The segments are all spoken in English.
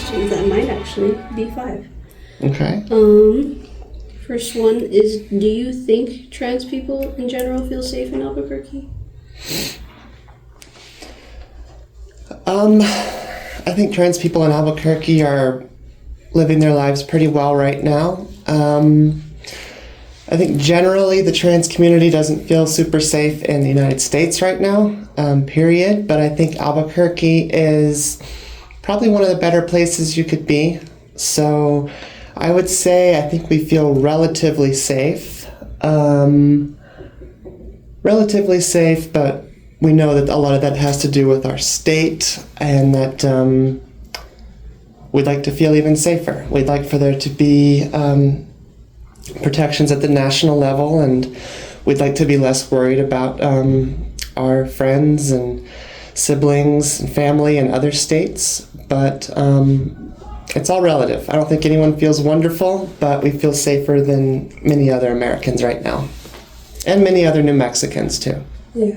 questions that might actually be 5. Okay. First one is, do you think trans people in general feel safe in Albuquerque? I think trans people in Albuquerque are living their lives pretty well right now. I think generally the trans community doesn't feel super safe in the United States right now, period. But I think Albuquerque is probably one of the better places you could be. So I would say I think we feel relatively safe. Relatively safe, but we know that a lot of that has to do with our state, and that we'd like to feel even safer. We'd like for there to be protections at the national level, and we'd like to be less worried about our friends and siblings and family in other states. But it's all relative. I don't think anyone feels wonderful, but we feel safer than many other Americans right now. And many other New Mexicans, too. Yeah.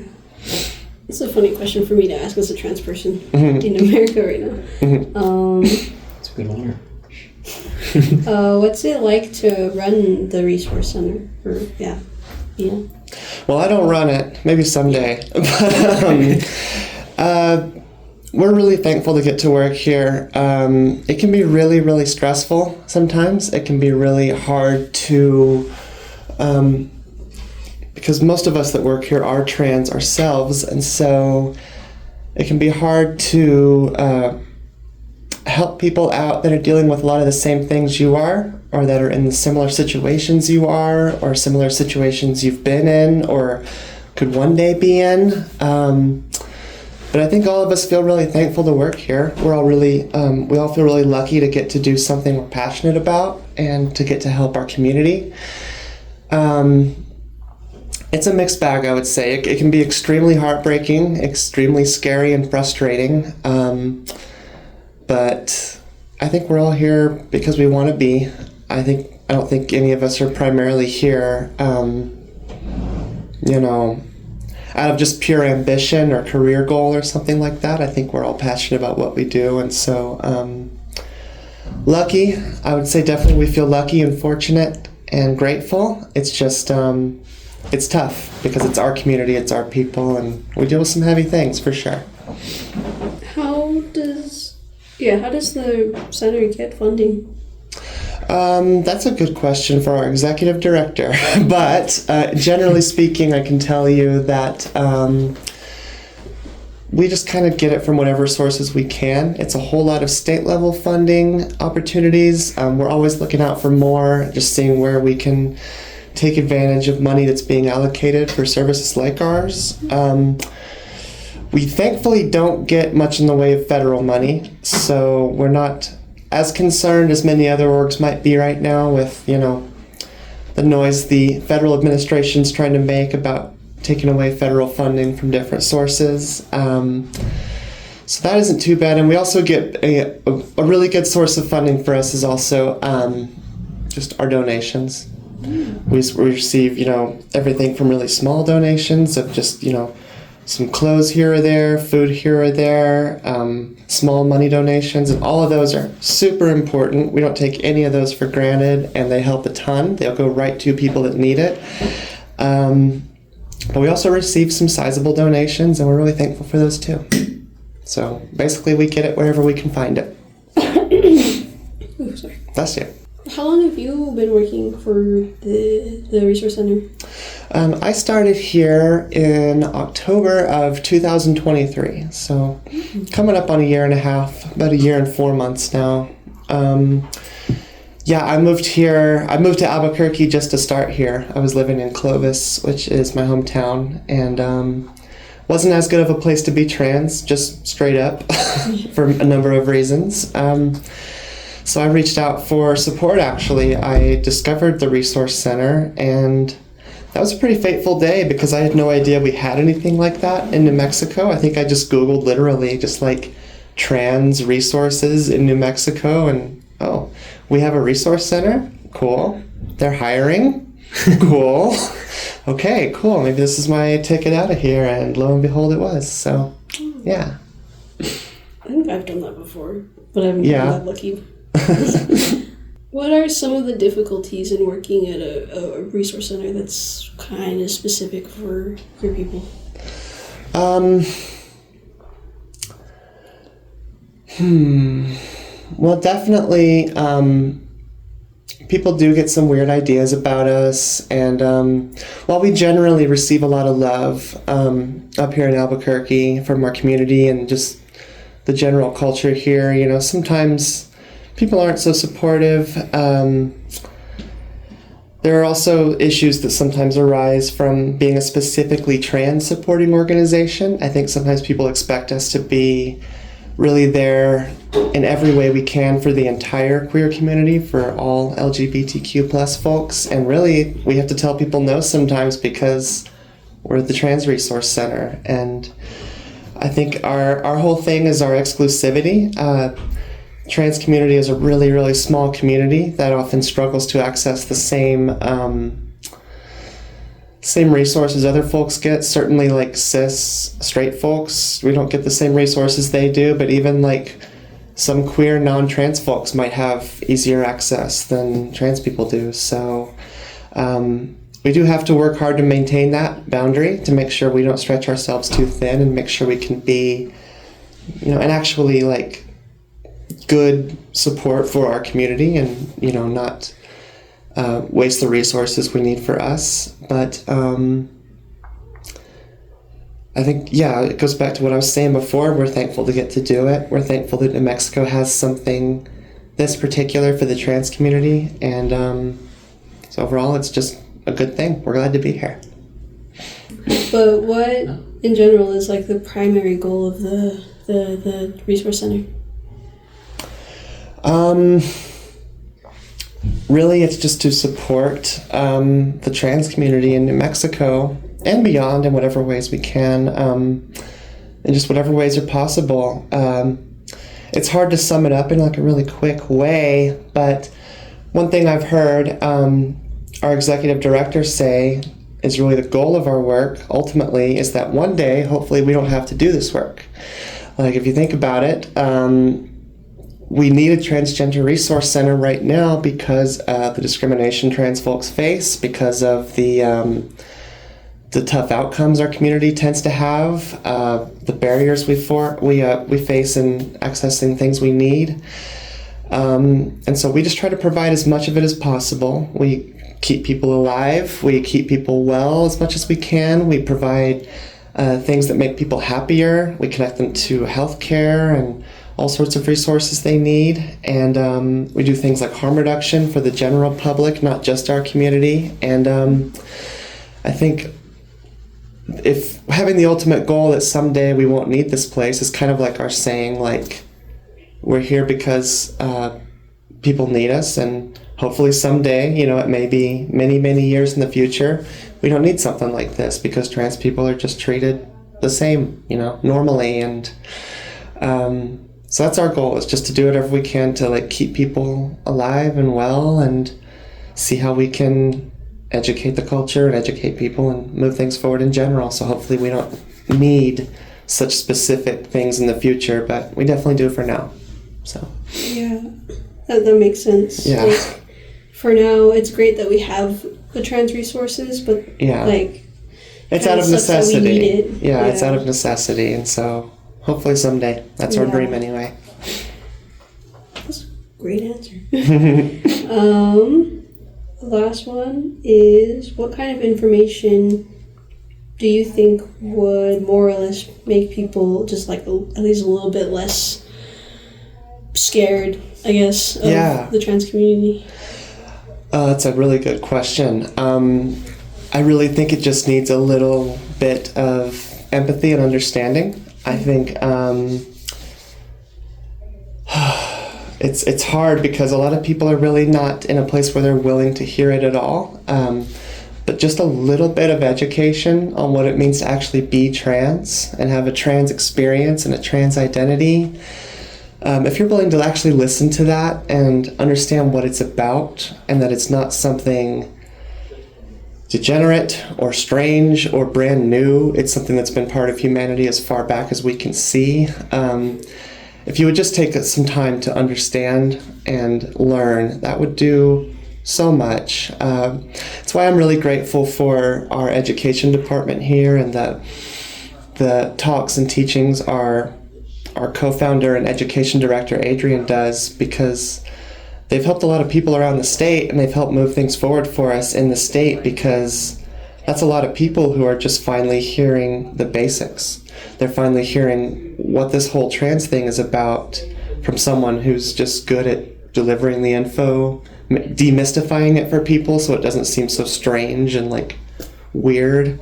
It's a funny question for me to ask as a trans person in America right now. It's a good honor. What's it like to run the resource center? Yeah. Well, I don't run it. Maybe someday. But we're really thankful to get to work here. It can be really, really stressful sometimes. It can be really hard to... because most of us that work here are trans ourselves, and so it can be hard to help people out that are dealing with a lot of the same things you are, or that are in similar situations you are, or similar situations you've been in, or could one day be in. But I think all of us feel really thankful to work here. We're all really, we all feel really lucky to get to do something we're passionate about and to get to help our community. It's a mixed bag, I would say. It can be extremely heartbreaking, extremely scary and frustrating. But I think we're all here because we want to be. I don't think any of us are primarily here, out of just pure ambition or career goal or something like that. I think we're all passionate about what we do. And so lucky, I would say definitely we feel lucky and fortunate and grateful. It's just... it's tough because it's our community, it's our people, and we deal with some heavy things for sure. How does the center get funding? That's a good question for our executive director. But generally speaking, I can tell you that we just kind of get it from whatever sources we can. It's a whole lot of state level funding opportunities. We're always looking out for more, just seeing where we can take advantage of money that's being allocated for services like ours. We thankfully don't get much in the way of federal money, so we're not as concerned as many other orgs might be right now with, the noise the federal administration's trying to make about taking away federal funding from different sources. So that isn't too bad, and we also get a really good source of funding for us is also just our donations. We receive, everything from really small donations of just, some clothes here or there, food here or there, small money donations, and all of those are super important. We don't take any of those for granted, and they help a ton. They'll go right to people that need it. But we also receive some sizable donations, and we're really thankful for those too. So basically we get it wherever we can find it. Oh, sorry. Bless you. How long have you been working for the Resource Center? I started here in October of 2023, so coming up on a year and a half, about a year and 4 months now. I moved to Albuquerque just to start here. I was living in Clovis, which is my hometown, and wasn't as good of a place to be trans, just straight up, for a number of reasons. So I reached out for support, actually. I discovered the Resource Center, and that was a pretty fateful day because I had no idea we had anything like that in New Mexico. I think I just Googled literally just like trans resources in New Mexico, and we have a Resource Center? Cool. They're hiring? Cool. Okay, cool. Maybe this is my ticket out of here, and lo and behold it was. So, yeah. I think I've done that before. but I'm Yeah. not lucky. What are some of the difficulties in working at a resource center that's kind of specific for queer people? Well, definitely, people do get some weird ideas about us, and while we generally receive a lot of love up here in Albuquerque from our community and just the general culture here, you know, sometimes people aren't so supportive. There are also issues that sometimes arise from being a specifically trans supporting organization. I think sometimes people expect us to be really there in every way we can for the entire queer community, for all LGBTQ plus folks, and really we have to tell people no sometimes because we're the Trans Resource Center. And I think our whole thing is our exclusivity. Trans community is a really, really small community that often struggles to access the same resources other folks get. Certainly, like cis straight folks, we don't get the same resources they do, but even like some queer non-trans folks might have easier access than trans people do. So we do have to work hard to maintain that boundary, to make sure we don't stretch ourselves too thin, and make sure we can be, you know, and actually like good support for our community, and, you know, not waste the resources we need for us. But I think, yeah, it goes back to what I was saying before. We're thankful to get to do it. We're thankful that New Mexico has something this particular for the trans community, and so overall it's just a good thing. We're glad to be here. But what in general is like the primary goal of the resource center? Really, it's just to support the trans community in New Mexico and beyond in whatever ways we can, in just whatever ways are possible. It's hard to sum it up in like a really quick way, but one thing I've heard our executive director say is really the goal of our work ultimately is that one day, hopefully, we don't have to do this work. Like, if you think about it, we need a transgender resource center right now because of the discrimination trans folks face, because of the tough outcomes our community tends to have, the barriers we face in accessing things we need. And so we just try to provide as much of it as possible. We keep people alive. We keep people well as much as we can. We provide things that make people happier. We connect them to healthcare and all sorts of resources they need. And we do things like harm reduction for the general public, not just our community. And I think if having the ultimate goal that someday we won't need this place is kind of like our saying, like, we're here because people need us, and hopefully someday, you know, it may be many, many years in the future, we don't need something like this because trans people are just treated the same, you know, normally. And so that's our goal, is just to do whatever we can to like keep people alive and well, and see how we can educate the culture and educate people and move things forward in general. So hopefully we don't need such specific things in the future, but we definitely do for now. So Yeah, that makes sense. Yeah. Like, for now, it's great that we have the trans resources, but yeah, like, it's kinda out of sucks that we necessity. need it. Yeah, it's out of necessity, and so hopefully someday. That's our Yeah. dream anyway. That's a great answer. The last one is, what kind of information do you think would more or less make people just like at least a little bit less scared, I guess, of the trans community? That's a really good question. I really think it just needs a little bit of empathy and understanding. I think it's hard because a lot of people are really not in a place where they're willing to hear it at all. But just a little bit of education on what it means to actually be trans and have a trans experience and a trans identity. If you're willing to actually listen to that and understand what it's about, and that it's not something degenerate or strange or brand new, it's something that's been part of humanity as far back as we can see. if you would just take some time to understand and learn, that would do so much. That's why I'm really grateful for our education department here, and that the talks and teachings our co-founder and education director Adrian does, because they've helped a lot of people around the state, and they've helped move things forward for us in the state, because that's a lot of people who are just finally hearing the basics. They're finally hearing what this whole trans thing is about from someone who's just good at delivering the info, demystifying it for people so it doesn't seem so strange and like weird.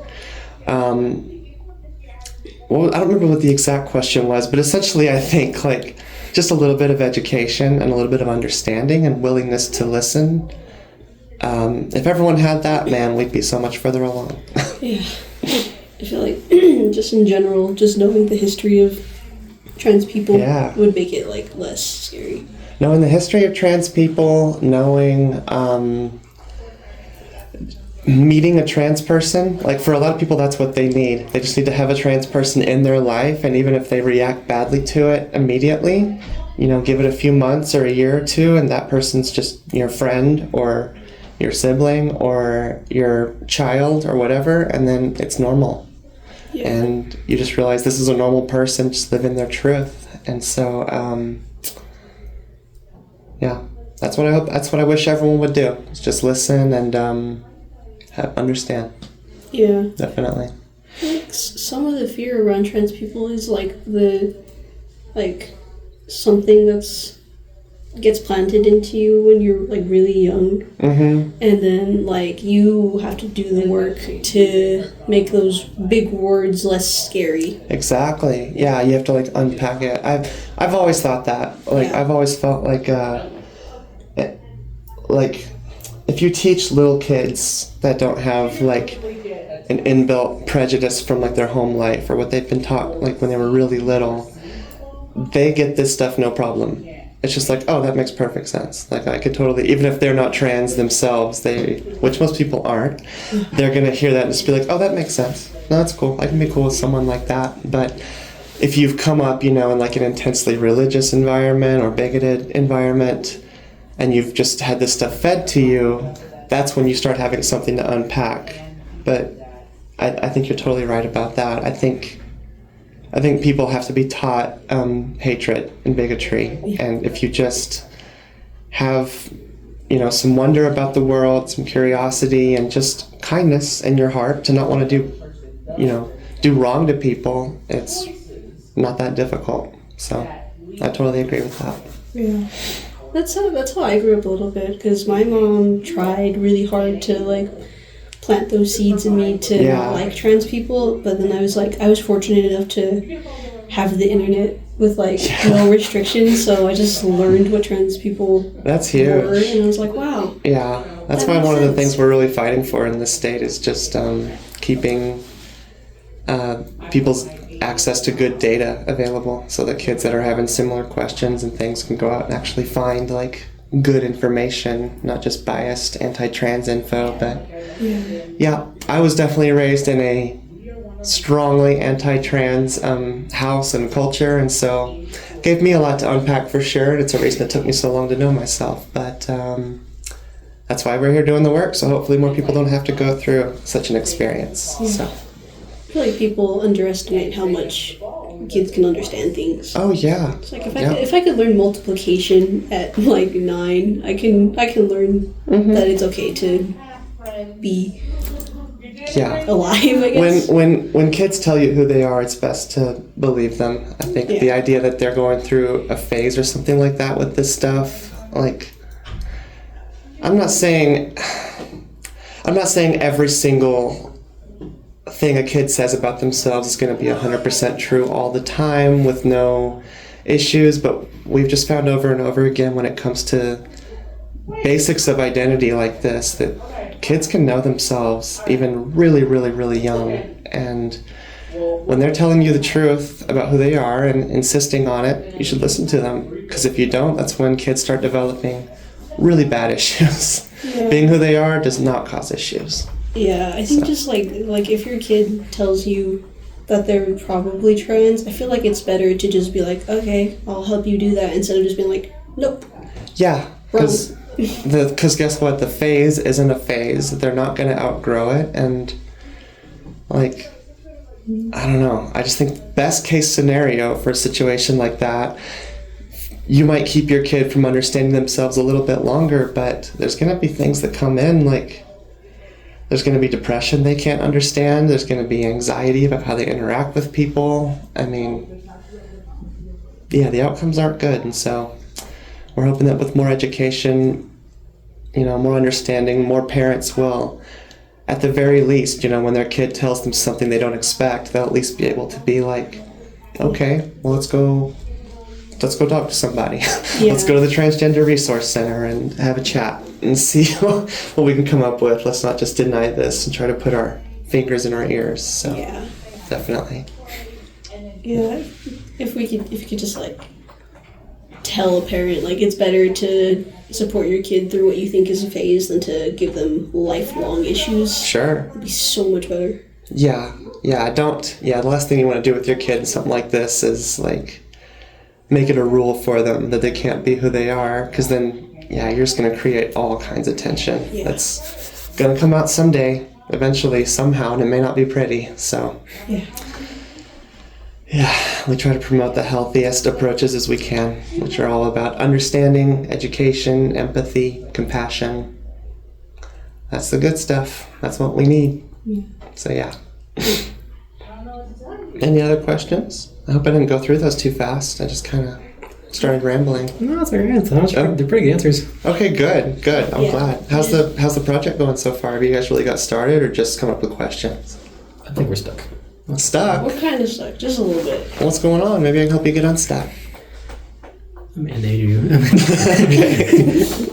Well, I don't remember what the exact question was, but essentially I think like just a little bit of education and a little bit of understanding and willingness to listen. If everyone had that, man, we'd be so much further along. Yeah. I feel like just in general, just knowing the history of trans people would make it like less scary. Knowing the history of trans people, knowing meeting a trans person, like for a lot of people that's what they need. They just need to have a trans person in their life, and even if they react badly to it immediately, you know, give it a few months or a year or two, and that person's just your friend or your sibling or your child or whatever, and then it's normal. Yeah. And you just realize this is a normal person just living their truth. And so that's what I hope, that's what I wish everyone would do, is just listen and understand. Yeah, definitely. Like some of the fear around trans people is like something that's gets planted into you when you're like really young, and then like you have to do the work to make those big words less scary. Exactly. Yeah, you have to like unpack it. I've always thought that. Like I've always felt like if you teach little kids that don't have like an inbuilt prejudice from like their home life or what they've been taught like when they were really little, they get this stuff no problem. It's just like, oh, that makes perfect sense. Like I could totally, even if they're not trans themselves, which most people aren't, they're gonna hear that and just be like, oh, that makes sense. No, that's cool. I can be cool with someone like that. But if you've come up, you know, in like an intensely religious environment or bigoted environment, and you've just had this stuff fed to you, that's when you start having something to unpack. But I think you're totally right about that. I think people have to be taught hatred and bigotry, and if you just have, you know, some wonder about the world, some curiosity, and just kindness in your heart to not want to do wrong to people, it's not that difficult. So I totally agree with that. Yeah, that's how I grew up a little bit, because my mom tried really hard to like plant those seeds in me to not like trans people, but then I was fortunate enough to have the internet with like no restrictions, so I just learned what trans people huge. Were, and I was like, wow. Yeah, that's why one of the things we're really fighting for in this state is just keeping people's access to good data available, so that kids that are having similar questions and things can go out and actually find like good information, not just biased anti-trans info. But yeah, I was definitely raised in a strongly anti-trans house and culture, and so gave me a lot to unpack for sure, and it's a reason it took me so long to know myself. But that's why we're here doing the work, so hopefully more people don't have to go through such an experience. So I feel like people underestimate how much kids can understand things. Oh yeah. It's like if I could learn multiplication at like 9, I can learn that it's okay to be alive, I guess. When kids tell you who they are, it's best to believe them. I think the idea that they're going through a phase or something like that with this stuff, like I'm not saying every single thing a kid says about themselves is going to be 100% true all the time with no issues, but we've just found over and over again when it comes to basics of identity like this, that kids can know themselves even really, really, really young. And when they're telling you the truth about who they are and insisting on it, you should listen to them, because if you don't, that's when kids start developing really bad issues. Being who they are does not cause issues. Yeah, I think just like if your kid tells you that they're probably trans, I feel like it's better to just be like, okay, I'll help you do that, instead of just being like, nope. Yeah, because guess what? The phase isn't a phase. They're not going to outgrow it. And, like, I don't know. I just think best case scenario for a situation like that, you might keep your kid from understanding themselves a little bit longer, but there's going to be things that come in, like, there's going to be depression they can't understand. There's going to be anxiety about how they interact with people. I mean, yeah, the outcomes aren't good. And so we're hoping that with more education, more understanding, more parents will, at the very least, when their kid tells them something they don't expect, they'll at least be able to be like, okay, well, let's go talk to somebody. Yeah. Let's go to the Transgender Resource Center and have a chat and see what we can come up with. Let's not just deny this and try to put our fingers in our ears. So Yeah. definitely. Yeah. If you could just like tell a parent, like, it's better to support your kid through what you think is a phase than to give them lifelong issues. Sure. It'd be so much better. Yeah. The last thing you want to do with your kid in something like this is like make it a rule for them that they can't be who they are, because then you're just going to create all kinds of tension. Yeah. That's going to come out someday, eventually, somehow, and it may not be pretty. So we try to promote the healthiest approaches as we can, which are all about understanding, education, empathy, compassion. That's the good stuff. That's what we need. So Any other questions? I hope I didn't go through those too fast. I just kind of started rambling. No, that's very good. They're pretty good answers. Okay, good. I'm glad. How's the project going so far? Have you guys really got started, or just come up with questions? I think we're stuck. Stuck? What kind of stuff? Just a little bit. What's going on? Maybe I can help you get unstuck. I mandated you. Okay.